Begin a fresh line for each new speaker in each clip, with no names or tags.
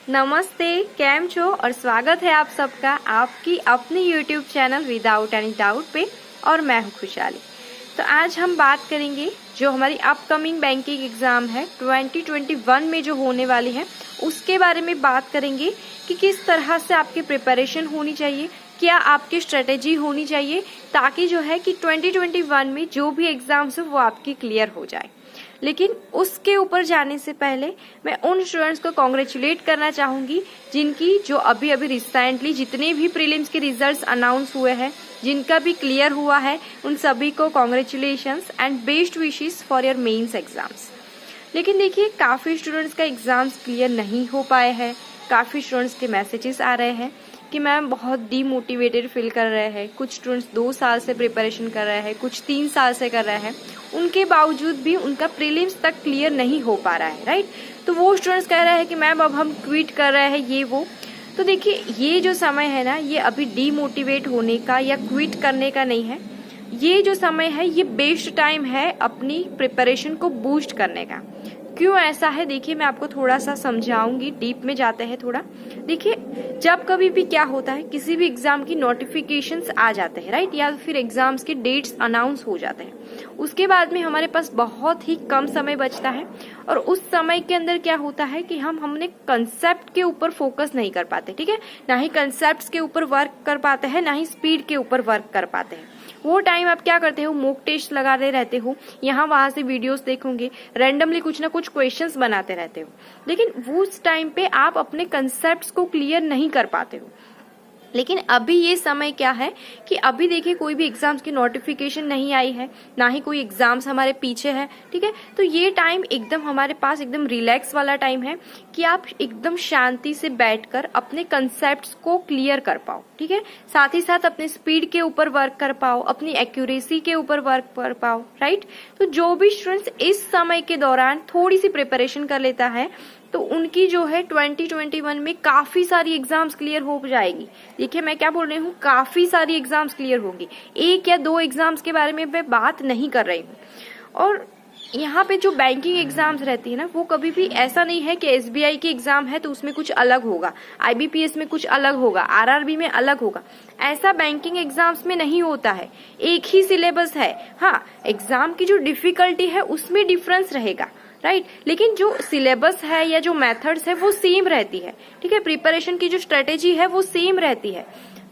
नमस्ते, केम छो और स्वागत है आप सबका आपकी अपनी YouTube channel without any doubt पे। और मैं हूँ खुशहाली। तो आज हम बात करेंगे जो हमारी अपकमिंग बैंकिंग एग्ज़ाम है 2021 में जो होने वाली है उसके बारे में बात करेंगे कि किस तरह से आपकी प्रिपरेशन होनी चाहिए, क्या आपकी स्ट्रेटेजी होनी चाहिए ताकि जो है कि 2021 में जो भी एग्ज़ाम्स हो वो आपकी क्लियर हो जाए। लेकिन उसके ऊपर जाने से पहले मैं उन स्टूडेंट्स को कॉन्ग्रेचुलेट करना चाहूँगी जिनकी जो अभी रिसेंटली जितने भी प्रीलिम्स के रिजल्ट्स अनाउंस हुए हैं, जिनका भी क्लियर हुआ है, उन सभी को congratulations and best wishes for your mains exams. लेकिन देखिए, काफ़ी स्टूडेंट्स का एग्ज़ाम्स क्लियर नहीं हो पाए हैं। काफ़ी स्टूडेंट्स के मैसेजेस आ रहे हैं कि मैम बहुत डीमोटिवेटेड फील कर रहे हैं। कुछ स्टूडेंट्स 2 साल से प्रिपरेशन कर रहे हैं, कुछ 3 साल से कर रहे हैं, उनके बावजूद भी उनका प्रीलिम्स तक क्लियर नहीं हो पा रहा है, राइट। तो वो स्टूडेंट्स कह रहे हैं कि मैम अब हम क्विट कर रहे हैं, ये वो। तो देखिए, ये जो समय है ना, ये अभी डीमोटिवेट होने का या क्विट करने का नहीं है। ये जो समय है ये बेस्ट टाइम है अपनी प्रिपरेशन को बूस्ट करने का। क्यों ऐसा है, देखिए मैं आपको थोड़ा सा समझाऊंगी। डीप में जाते हैं थोड़ा। देखिए, जब कभी भी क्या होता है, किसी भी एग्जाम की नोटिफिकेशंस आ जाते हैं, राइट, या फिर एग्जाम्स के डेट्स अनाउंस हो जाते हैं, उसके बाद में हमारे पास बहुत ही कम समय बचता है। और उस समय के अंदर क्या होता है कि हमने कंसेप्ट के ऊपर फोकस नहीं कर पाते, ठीक है, ना ही कंसेप्ट के ऊपर वर्क कर पाते हैं, ना ही स्पीड के ऊपर वर्क कर पाते हैं। वो टाइम आप क्या करते हो, मॉक टेस्ट लगाते रहते हो, यहाँ वहां से वीडियोस देखोगे, रैंडमली कुछ ना कुछ क्वेश्चंस बनाते रहते हो। लेकिन उस टाइम पे आप अपने कंसेप्ट्स को क्लियर नहीं कर पाते हो। लेकिन अभी ये समय क्या है कि अभी देखिए, कोई भी एग्जाम्स की नोटिफिकेशन नहीं आई है, ना ही कोई एग्जाम्स हमारे पीछे है, ठीक है। तो ये टाइम एकदम हमारे पास एकदम रिलैक्स वाला टाइम है कि आप एकदम शांति से बैठकर अपने कंसेप्ट्स को क्लियर कर पाओ, ठीक है। साथ ही साथ अपने स्पीड के ऊपर वर्क कर पाओ, अपनी एक्यूरेसी के ऊपर वर्क कर पाओ, राइट। तो जो भी स्टूडेंट्स इस समय के दौरान थोड़ी सी प्रिपरेशन कर लेता है तो उनकी जो है 2021 में काफी सारी एग्जाम्स क्लियर हो जाएगी। देखिए, मैं क्या बोल रही हूँ, काफी सारी एग्जाम्स क्लियर होगी। 1 या 2 एग्जाम्स के बारे में मैं बात नहीं कर रही हूँ। और यहाँ पे जो बैंकिंग एग्जाम्स रहती है ना, वो कभी भी ऐसा नहीं है कि एसबीआई की एग्जाम है तो उसमें कुछ अलग होगा, आईबीपीएस में कुछ अलग होगा, आरआरबी में अलग होगा। ऐसा बैंकिंग एग्जाम्स में नहीं होता है। एक ही सिलेबस है। हाँ, एग्जाम की जो डिफिकल्टी है उसमें डिफरेंस रहेगा, राइट, लेकिन जो सिलेबस है या जो मेथड्स है वो सेम रहती है, ठीक है। प्रिपरेशन की जो स्ट्रेटेजी है वो सेम रहती है।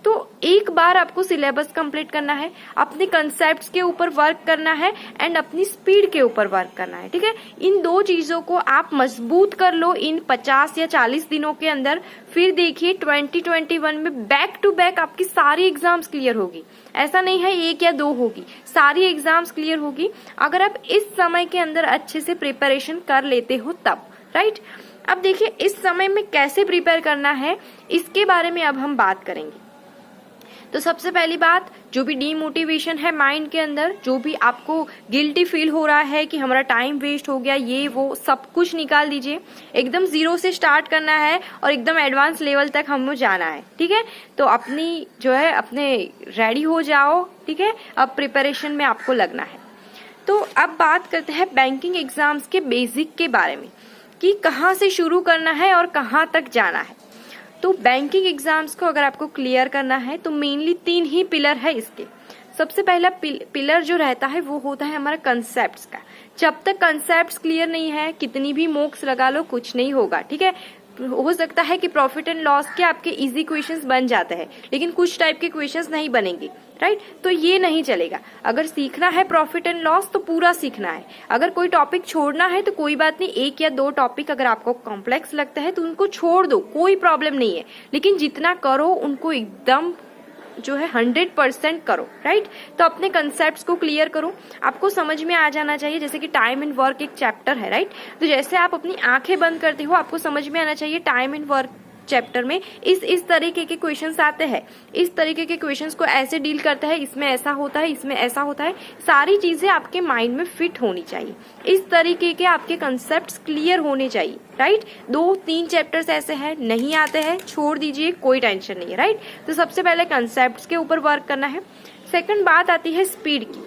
तो एक बार आपको सिलेबस कंप्लीट करना है, अपने कंसेप्ट्स के ऊपर वर्क करना है एंड अपनी स्पीड के ऊपर वर्क करना है, ठीक है। इन 2 चीजों को आप मजबूत कर लो इन 50 या 40 दिनों के अंदर। फिर देखिए 2021 में बैक टू बैक आपकी सारी एग्जाम्स क्लियर होगी। ऐसा नहीं है 1 या 2 होगी, सारी एग्जाम्स क्लियर होगी अगर आप इस समय के अंदर अच्छे से प्रिपरेशन कर लेते हो तब, राइट। अब देखिए, इस समय में कैसे प्रिपेयर करना है इसके बारे में अब हम बात करेंगे। तो सबसे पहली बात, जो भी डीमोटिवेशन है माइंड के अंदर, जो भी आपको गिल्टी फील हो रहा है कि हमारा टाइम वेस्ट हो गया, ये वो सब कुछ निकाल दीजिए। एकदम 0 से स्टार्ट करना है और एकदम एडवांस लेवल तक हमें जाना है, ठीक है। तो अपनी जो है अपने रेडी हो जाओ, ठीक है। अब प्रिपरेशन में आपको लगना है। तो अब बात करते हैं बैंकिंग एग्जाम्स के बेसिक के बारे में कि कहाँ से शुरू करना है और कहाँ तक जाना है। तो बैंकिंग एग्जाम्स को अगर आपको क्लियर करना है तो मेनली 3 ही पिलर है इसके। सबसे पहला पिलर जो रहता है वो होता है हमारा कंसेप्ट्स का। जब तक कंसेप्ट्स क्लियर नहीं है, कितनी भी मॉक्स लगा लो, कुछ नहीं होगा, ठीक है। हो सकता है कि प्रॉफिट एंड लॉस के आपके इजी क्वेश्चंस बन जाते हैं, लेकिन कुछ टाइप के क्वेश्चंस नहीं बनेंगे, राइट। तो ये नहीं चलेगा। अगर सीखना है प्रॉफिट एंड लॉस तो पूरा सीखना है। अगर कोई टॉपिक छोड़ना है तो कोई बात नहीं, 1 या 2 टॉपिक अगर आपको कॉम्प्लेक्स लगता है तो उनको छोड़ दो, कोई प्रॉब्लम नहीं है। लेकिन जितना करो उनको एकदम जो है 100% करो, राइट। तो अपने कंसेप्ट्स को क्लियर करो। आपको समझ में आ जाना चाहिए, जैसे कि टाइम एंड वर्क एक चैप्टर है, राइट। तो जैसे आप अपनी आंखें बंद करते हो, आपको समझ में आना चाहिए टाइम एंड वर्क चैप्टर में इस तरीके के क्वेश्चंस आते हैं, इस तरीके के क्वेश्चंस को ऐसे डील करता है, इसमें ऐसा होता है, इसमें ऐसा होता है। सारी चीजें आपके माइंड में फिट होनी चाहिए। इस तरीके के आपके कंसेप्ट्स क्लियर होने चाहिए, राइट। 2-3 चैप्टर्स ऐसे हैं नहीं आते हैं, छोड़ दीजिए, कोई टेंशन नहीं है, राइट। तो सबसे पहले कंसेप्ट्स के ऊपर वर्क करना है। सेकंड बात आती है स्पीड की।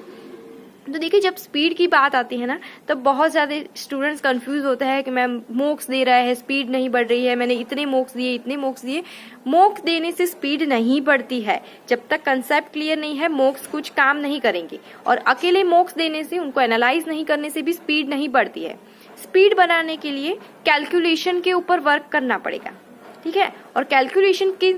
तो देखिए जब स्पीड की बात आती है ना, तब बहुत ज़्यादा स्टूडेंट्स कंफ्यूज होते हैं कि मैम मोक्स दे रहा है, स्पीड नहीं बढ़ रही है, मैंने इतने मोक्स दिए इतने मोक्स दिए। मोक्स देने से स्पीड नहीं बढ़ती है, जब तक कंसेप्ट क्लियर नहीं है मोक्स कुछ काम नहीं करेंगे। और अकेले मोक्स देने से, उनको एनालाइज नहीं करने से भी स्पीड नहीं बढ़ती है। स्पीड बनाने के लिए कैलकुलेशन के ऊपर वर्क करना पड़ेगा, ठीक है। और कैलकुलेशन की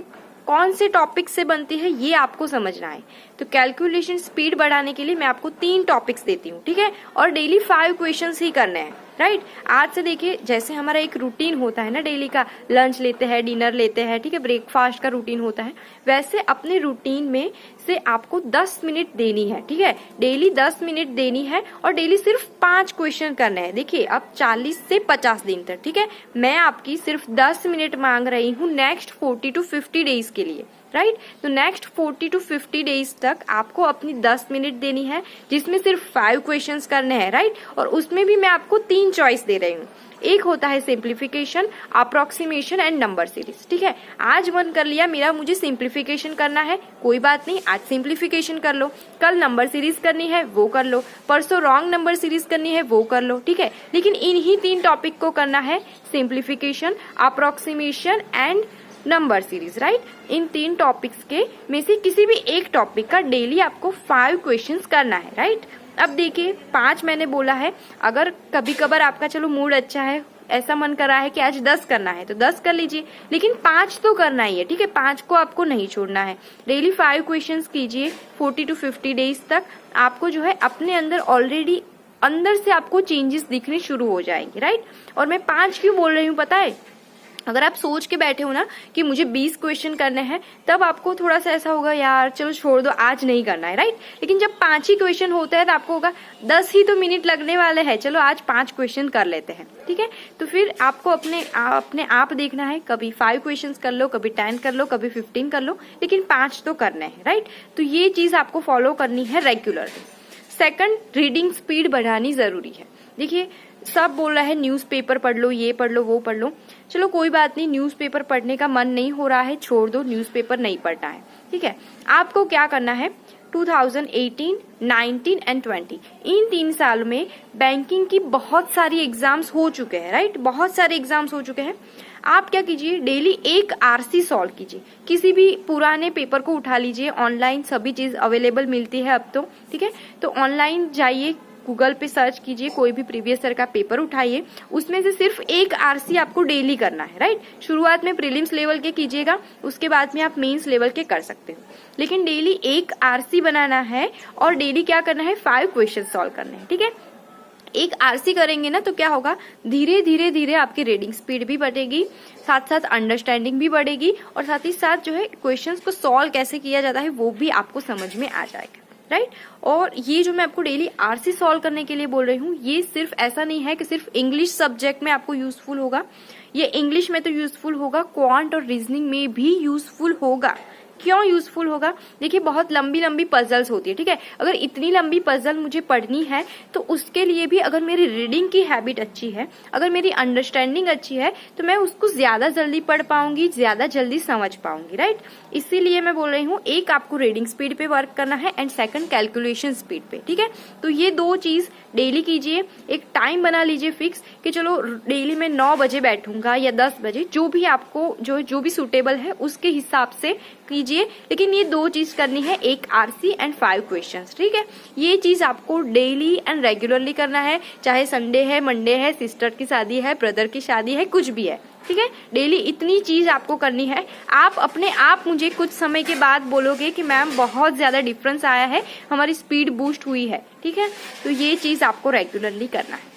कौन से टॉपिक से बनती है ये आपको समझना है। तो कैलकुलेशन स्पीड बढ़ाने के लिए मैं आपको 3 टॉपिक्स देती हूँ, ठीक है। और डेली 5 क्वेश्चंस ही करने हैं, राइट। आज से देखिए जैसे हमारा एक रूटीन होता है ना, डेली का लंच लेते हैं, डिनर लेते हैं, ठीक है, ब्रेकफास्ट का रूटीन होता है, वैसे अपने रूटीन में से आपको 10 मिनट देनी है, ठीक है। डेली 10 मिनट देनी है और डेली सिर्फ 5 क्वेश्चन करने हैं। देखिए अब 40 से 50 दिन तक, ठीक है। मैं आपकी सिर्फ 10 मिनट मांग रही हूँ नेक्स्ट 40 to 50 डेज के लिए, राइट। तो नेक्स्ट 40 to 50 डेज तक आपको अपनी 10 मिनट देनी है, जिसमें सिर्फ 5 क्वेश्चंस करने हैं, राइट। और उसमें भी मैं आपको 3 चॉइस दे रही हूँ। एक होता है simplification, approximation and number series, ठीक है। आज मन कर लिया मेरा मुझे सिंप्लीफिकेशन करना है, कोई बात नहीं, आज सिंप्लीफिकेशन कर लो। कल नंबर सीरीज करनी है वो कर लो, परसों रॉन्ग नंबर सीरीज करनी है वो कर लो, ठीक है। लेकिन इन्हीं 3 टॉपिक को करना है, simplification, approximation and number series, right. In 3 topics के में से किसी भी एक टॉपिक का डेली आपको 5 क्वेश्चंस करना है, राइट। अब देखिए 5 मैंने बोला है, अगर कभी कभार आपका चलो मूड अच्छा है, ऐसा मन कर रहा है कि आज 10 करना है तो 10 कर लीजिए, लेकिन 5 तो करना ही है, ठीक है। 5 को आपको नहीं छोड़ना है। डेली 5 क्वेश्चंस कीजिए 40 to 50 डेज तक। आपको जो है अपने अंदर ऑलरेडी अंदर से आपको चेंजेस दिखने शुरू हो जाएंगे, राइट। और मैं 5 क्यों बोल रही हूँ पता है, अगर आप सोच के बैठे हो ना कि मुझे 20 क्वेश्चन करने हैं, तब आपको थोड़ा सा ऐसा होगा यार चलो छोड़ दो आज नहीं करना है, राइट। लेकिन जब 5 ही क्वेश्चन होते हैं तो आपको होगा 10 ही तो मिनट लगने वाले हैं, चलो आज 5 क्वेश्चन कर लेते हैं, ठीक है। तो फिर आपको अपने आप देखना है, कभी 5 क्वेश्चन कर लो, कभी 10 कर लो, कभी 15 कर लो, लेकिन 5 तो करने हैं, राइट। तो ये चीज आपको फॉलो करनी है रेगुलरली। सेकंड, रीडिंग स्पीड बढ़ानी जरूरी है। देखिए सब बोल रहा है न्यूज़पेपर पढ़ लो, ये पढ़ लो, वो पढ़ लो, चलो कोई बात नहीं, न्यूज़पेपर पढ़ने का मन नहीं हो रहा है, छोड़ दो, न्यूज़पेपर नहीं पढ़ना है, ठीक है। आपको क्या करना है, 2018, 19 एंड 20 इन 3 साल में बैंकिंग की बहुत सारी एग्जाम्स हो चुके हैं, राइट। बहुत सारे एग्जाम्स हो चुके हैं। आप क्या कीजिए, डेली एक आरसी सॉल्व कीजिए। किसी भी पुराने पेपर को उठा लीजिए, ऑनलाइन सभी चीज अवेलेबल मिलती है अब तो, ठीक है। तो ऑनलाइन जाइए, गूगल पे सर्च कीजिए, कोई भी प्रीवियस ईयर का पेपर उठाइए, उसमें से सिर्फ एक आरसी आपको डेली करना है, राइट। शुरुआत में प्रीलिम्स लेवल के कीजिएगा, उसके बाद में आप मेंस लेवल के कर सकते हो, लेकिन डेली एक आरसी बनाना है और डेली क्या करना है, 5 क्वेश्चन सॉल्व करने हैं, ठीक है। एक आरसी करेंगे ना तो क्या होगा, धीरे धीरे धीरे आपकी रीडिंग स्पीड भी बढ़ेगी, साथ साथ अंडरस्टैंडिंग भी बढ़ेगी, और साथ ही साथ जो है क्वेश्चंस को सॉल्व कैसे किया जाता है वो भी आपको समझ में आ जाएगा, राइट। और ये जो मैं आपको डेली आरसी सॉल्व करने के लिए बोल रही हूँ, ये सिर्फ ऐसा नहीं है कि सिर्फ इंग्लिश सब्जेक्ट में आपको यूजफुल होगा, ये इंग्लिश में तो यूजफुल होगा, क्वांट और रीजनिंग में भी यूजफुल होगा। क्यों यूजफुल होगा, देखिए बहुत लंबी लंबी पजल्स होती है, ठीक है। अगर इतनी लंबी पजल मुझे पढ़नी है तो उसके लिए भी अगर मेरी रीडिंग की हैबिट अच्छी है, अगर मेरी अंडरस्टैंडिंग अच्छी है, तो मैं उसको ज्यादा जल्दी पढ़ पाऊंगी, ज्यादा जल्दी समझ पाऊंगी, राइट। इसीलिए मैं बोल रही हूँ, एक आपको रीडिंग स्पीड पे वर्क करना है एंड सेकंड कैलकुलेशन स्पीड पे, ठीक है। तो ये 2 चीज डेली कीजिए। एक टाइम बना लीजिए फिक्स कि चलो डेली मैं 9 बजे बैठूंगा या 10 बजे, जो भी आपको जो भी सुटेबल है उसके हिसाब से कीजिए, लेकिन ये 2 चीज करनी है, एक आरसी एंड 5 क्वेश्चंस, ठीक है। ये चीज आपको डेली एंड रेगुलरली करना है, चाहे संडे है, मंडे है, सिस्टर की शादी है, ब्रदर की शादी है, कुछ भी है, ठीक है। डेली इतनी चीज आपको करनी है। आप अपने आप मुझे कुछ समय के बाद बोलोगे कि मैम बहुत ज्यादा डिफरेंस आया है, हमारी स्पीड बूस्ट हुई है, ठीक है। तो ये चीज आपको रेगुलरली करना है।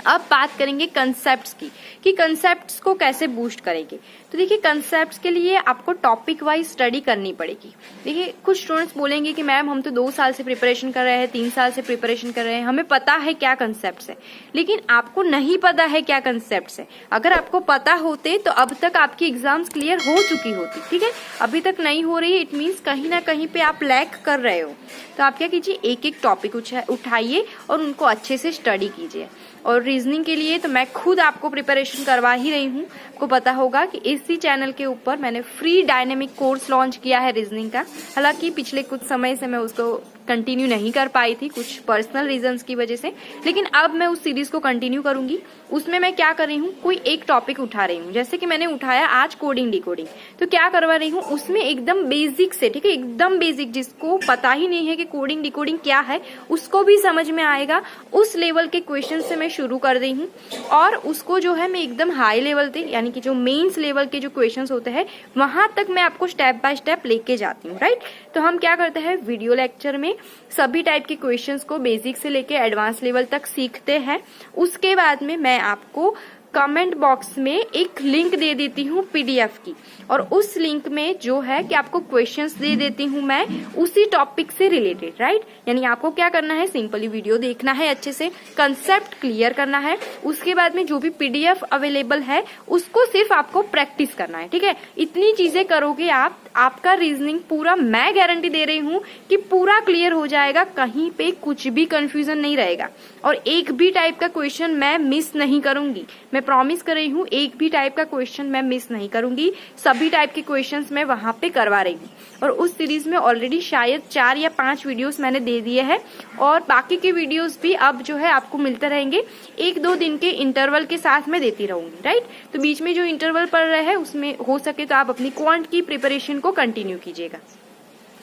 अब बात करेंगे कंसेप्ट्स की कि कंसेप्ट्स को कैसे बूस्ट करेंगे। तो देखिए कंसेप्ट्स के लिए आपको टॉपिक वाइज स्टडी करनी पड़ेगी। देखिए कुछ स्टूडेंट्स बोलेंगे कि मैम हम तो 2 साल से प्रिपरेशन कर रहे हैं, 3 साल से प्रिपरेशन कर रहे हैं, हमें पता है क्या कंसेप्ट्स है, लेकिन आपको नहीं पता है क्या कंसेप्ट्स है। अगर आपको पता होते तो अब तक आपकी एग्जाम्स क्लियर हो चुकी होती, ठीक है। अभी तक नहीं हो रही है, इट मीन्स कहीं ना कहीं पे आप लैक कर रहे हो। तो आप क्या कीजिए, एक एक टॉपिक उठाइए और उनको अच्छे से स्टडी कीजिए। और रीजनिंग के लिए तो मैं खुद आपको प्रिपरेशन करवा ही रही हूँ। आपको पता होगा कि इसी चैनल के ऊपर मैंने फ्री डायनेमिक कोर्स लॉन्च किया है रीजनिंग का। हालांकि पिछले कुछ समय से मैं उसको कंटिन्यू नहीं कर पाई थी कुछ पर्सनल रीजंस की वजह से, लेकिन अब मैं उस सीरीज को कंटिन्यू करूंगी। उसमें मैं क्या कर रही हूँ, कोई एक टॉपिक उठा रही हूँ। जैसे कि मैंने उठाया आज कोडिंग डिकोडिंग, तो क्या करवा रही हूँ उसमें एकदम बेसिक से, ठीक है, एकदम बेसिक, जिसको पता ही नहीं है कि कोडिंग डिकोडिंग क्या है उसको भी समझ में आएगा, उस लेवल के क्वेश्चन से मैं शुरू कर रही हूँ। और उसको जो है मैं एकदम हाई लेवल पे, यानी कि जो मेंस लेवल के जो क्वेश्चंस होते हैं वहां तक मैं आपको स्टेप बाय स्टेप लेके जाती हूँ, राइट। तो हम क्या करते हैं, वीडियो लेक्चर में सभी टाइप के क्वेश्चंस को बेसिक से लेके एडवांस लेवल तक सीखते हैं। उसके बाद में मैं आपको कमेंट बॉक्स में एक लिंक दे देती हूँ पीडीएफ की, और उस लिंक में जो है कि आपको क्वेश्चंस दे देती हूँ मैं उसी टॉपिक से रिलेटेड, राइट। यानी आपको क्या करना है, सिंपली वीडियो देखना है, अच्छे से कंसेप्ट क्लियर करना है। उसके बाद में जो भी पीडीएफ अवेलेबल है उसको सिर्फ आपको प्रैक्टिस करना है, ठीक है। इतनी चीजें करोगे आप, आपका रीजनिंग पूरा मैं गारंटी दे रही हूँ कि पूरा क्लियर हो जाएगा, कहीं पे कुछ भी कंफ्यूजन नहीं रहेगा। और एक भी टाइप का क्वेश्चन मैं मिस नहीं करूंगी, मैं प्रॉमिस कर रही हूँ, एक भी टाइप का क्वेश्चन मैं मिस नहीं करूंगी। सभी टाइप के क्वेश्चंस मैं वहां पे करवा रही हूँ। और उस सीरीज में ऑलरेडी शायद 4 या 5 वीडियोस मैंने दे दिए हैं, और बाकी के वीडियोस भी अब जो है आपको मिलते रहेंगे। 1-2 दिन के इंटरवल के साथ मैं देती रहूंगी, राइट। तो बीच में जो इंटरवल पड़ रहा है उसमें हो सके तो आप अपनी क्वांट की प्रिपरेशन को कंटिन्यू कीजिएगा,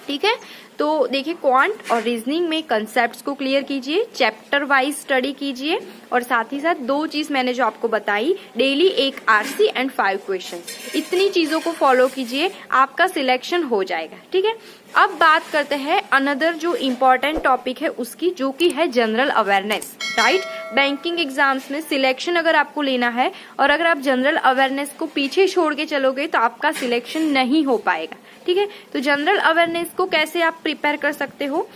ठीक है। तो देखिए, क्वांट और रीजनिंग में कंसेप्ट्स को क्लियर कीजिए, चैप्टर वाइज स्टडी कीजिए, और साथ ही साथ 2 चीज मैंने जो आपको बताई, डेली एक आरसी एंड 5 क्वेश्चंस, इतनी चीजों को फॉलो कीजिए, आपका सिलेक्शन हो जाएगा, ठीक है। अब बात करते हैं अनदर जो इम्पोर्टेंट टॉपिक है उसकी, जो कि है general awareness, right. Banking exams में सिलेक्शन अगर आपको लेना है और अगर आप जनरल अवेयरनेस को पीछे छोड़ के चलोगे तो आपका सिलेक्शन नहीं हो पाएगा, ठीक है। तो जनरल अवेयरनेस को कैसे आप प्रिपेयर कर सकते हो,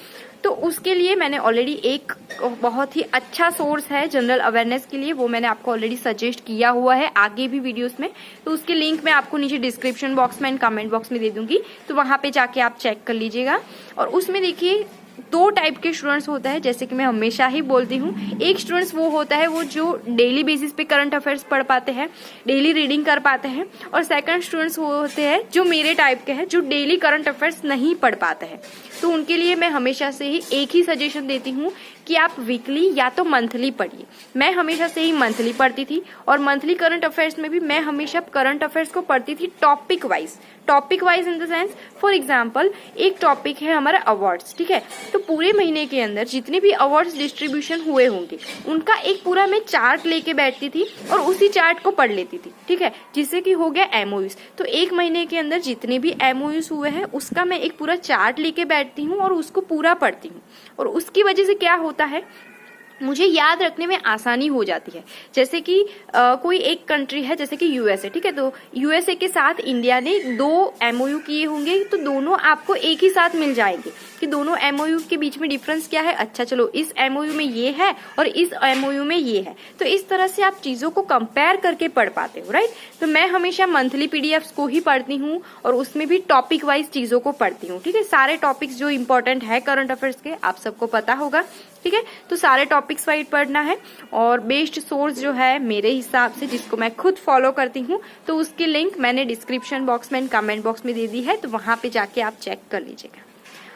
तो उसके लिए मैंने ऑलरेडी एक बहुत ही अच्छा सोर्स है जनरल अवेयरनेस के लिए, वो मैंने आपको ऑलरेडी सजेस्ट किया हुआ है आगे भी वीडियोस में। तो उसके लिंक मैं आपको नीचे डिस्क्रिप्शन बॉक्स में एंड कमेंट बॉक्स में दे दूंगी, तो वहां पे जाके आप चेक कर लीजिएगा। और उसमें देखिए 2 टाइप के स्टूडेंट्स होता है, जैसे कि मैं हमेशा ही बोलती हूँ। एक स्टूडेंट्स वो होता है वो जो डेली बेसिस पे करंट अफेयर्स पढ़ पाते हैं, डेली रीडिंग कर पाते हैं, और सेकंड स्टूडेंट्स वो होते हैं जो मेरे टाइप के हैं, जो डेली करंट अफेयर्स नहीं पढ़ पाते हैं। तो उनके लिए मैं हमेशा से ही एक ही सजेशन देती हूँ कि आप वीकली या तो मंथली पढ़िए। मैं हमेशा से ही मंथली पढ़ती थी, और मंथली करंट अफेयर्स में भी मैं हमेशा करंट अफेयर्स को पढ़ती थी topic wise in the sense, for example एक टॉपिक है हमारा अवार्ड्स, ठीक है। तो पूरे महीने के अंदर जितने भी अवार्ड्स डिस्ट्रीब्यूशन हुए होंगे उनका एक पूरा मैं चार्ट लेके बैठती थी और उसी चार्ट को पढ़ लेती थी, ठीक है, जिससे कि हो गया एमओयूज। तो एक महीने के अंदर जितने भी एमओयूज हुए हैं उसका मैं एक पूरा चार्ट लेके बैठती हूँ और उसको पूरा पढ़ती हूँ, और उसकी वजह से क्या होता है, मुझे याद रखने में आसानी हो जाती है। जैसे कि कोई एक कंट्री है, जैसे कि यूएसए, ठीक है, तो यूएसए के साथ इंडिया ने 2 एमओयू किए होंगे, तो दोनों आपको एक ही साथ मिल जाएंगे कि दोनों एमओयू के बीच में डिफरेंस क्या है। अच्छा चलो, इस एमओयू में ये है और इस एमओयू में ये है, तो इस तरह से आप चीजों को कंपेयर करके पढ़ पाते हो, राइट। तो मैं हमेशा मंथली पीडीएफ्स को ही पढ़ती हूँ, और उसमें भी टॉपिक वाइज चीजों को पढ़ती हूँ, ठीक है। सारे टॉपिक्स जो इंपॉर्टेंट है करंट अफेयर्स के आप सबको पता होगा, ठीक है। तो सारे टॉपिक्स वाइज पढ़ना है, और बेस्ट सोर्स जो है मेरे हिसाब से, जिसको मैं खुद फॉलो करती हूँ, तो उसकी लिंक मैंने डिस्क्रिप्शन बॉक्स में कमेंट बॉक्स में दे दी है, तो वहां पे जाके आप चेक कर लीजिएगा।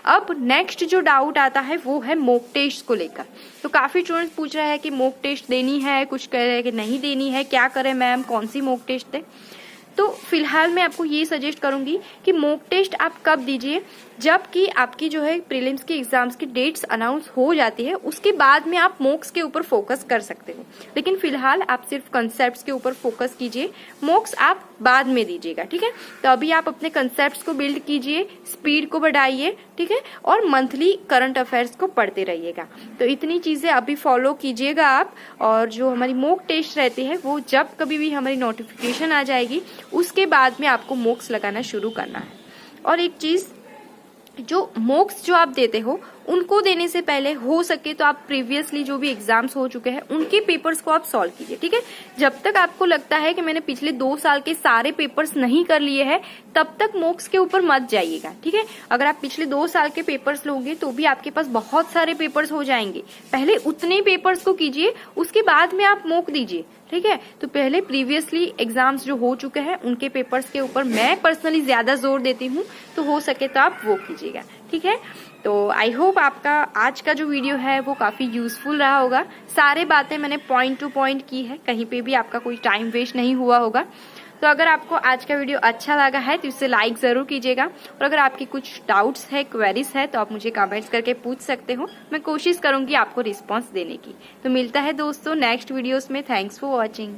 अब नेक्स्ट जो डाउट आता है वो है मॉक टेस्ट को लेकर। तो काफी स्टूडेंट्स पूछ रहे हैं कि मॉक टेस्ट देनी है, कुछ कह रहे हैं कि नहीं देनी है, क्या करें मैम, कौन सी मॉक टेस्ट दे। तो फिलहाल मैं आपको ये सजेस्ट करूंगी कि मॉक टेस्ट आप कब दीजिए, जबकि आपकी जो है प्रीलिम्स के एग्जाम्स की डेट्स अनाउंस हो जाती है, उसके बाद में आप मॉक्स के ऊपर फोकस कर सकते हो। लेकिन फिलहाल आप सिर्फ कंसेप्ट्स के ऊपर फोकस कीजिए, मॉक्स आप बाद में दीजिएगा, ठीक है। तो अभी आप अपने कंसेप्ट्स को बिल्ड कीजिए, स्पीड को बढ़ाइए, ठीक है, और मंथली करंट अफेयर्स को पढ़ते रहिएगा। तो इतनी चीजें अभी फॉलो कीजिएगा आप, और जो हमारी मॉक टेस्ट रहती है वो जब कभी भी हमारी नोटिफिकेशन आ जाएगी उसके बाद में आपको मॉक्स लगाना शुरू करना है। और एक चीज, जो मॉक्स जो आप देते हो उनको देने से पहले हो सके तो आप प्रीवियसली जो भी एग्जाम्स हो चुके हैं उनके पेपर्स को आप सॉल्व कीजिए, ठीक है। जब तक आपको लगता है कि मैंने पिछले 2 साल के सारे पेपर्स नहीं कर लिए हैं, तब तक मॉक्स के ऊपर मत जाइएगा, ठीक है। अगर आप पिछले 2 साल के पेपर्स लोगे तो भी आपके पास बहुत सारे पेपर्स हो जाएंगे, पहले उतने पेपर्स को कीजिए, उसके बाद में आप मॉक दीजिए, ठीक है। तो पहले प्रीवियसली एग्जाम्स जो हो चुके हैं उनके पेपर्स के ऊपर मैं पर्सनली ज्यादा जोर देती हूँ, तो हो सके तो आप वो कीजिएगा, ठीक है। तो आई होप आपका आज का जो वीडियो है वो काफ़ी यूज़फुल रहा होगा। सारे बातें मैंने पॉइंट टू पॉइंट की है, कहीं पे भी आपका कोई टाइम वेस्ट नहीं हुआ होगा। तो अगर आपको आज का वीडियो अच्छा लगा है तो इसे लाइक ज़रूर कीजिएगा, और अगर आपकी कुछ डाउट्स है, क्वेरीज है, तो आप मुझे कमेंट्स करके पूछ सकते हो। मैं कोशिश करूँगी आपको रिस्पॉन्स देने की। तो मिलता है दोस्तों नेक्स्ट वीडियोज़ में। Thanks for watching.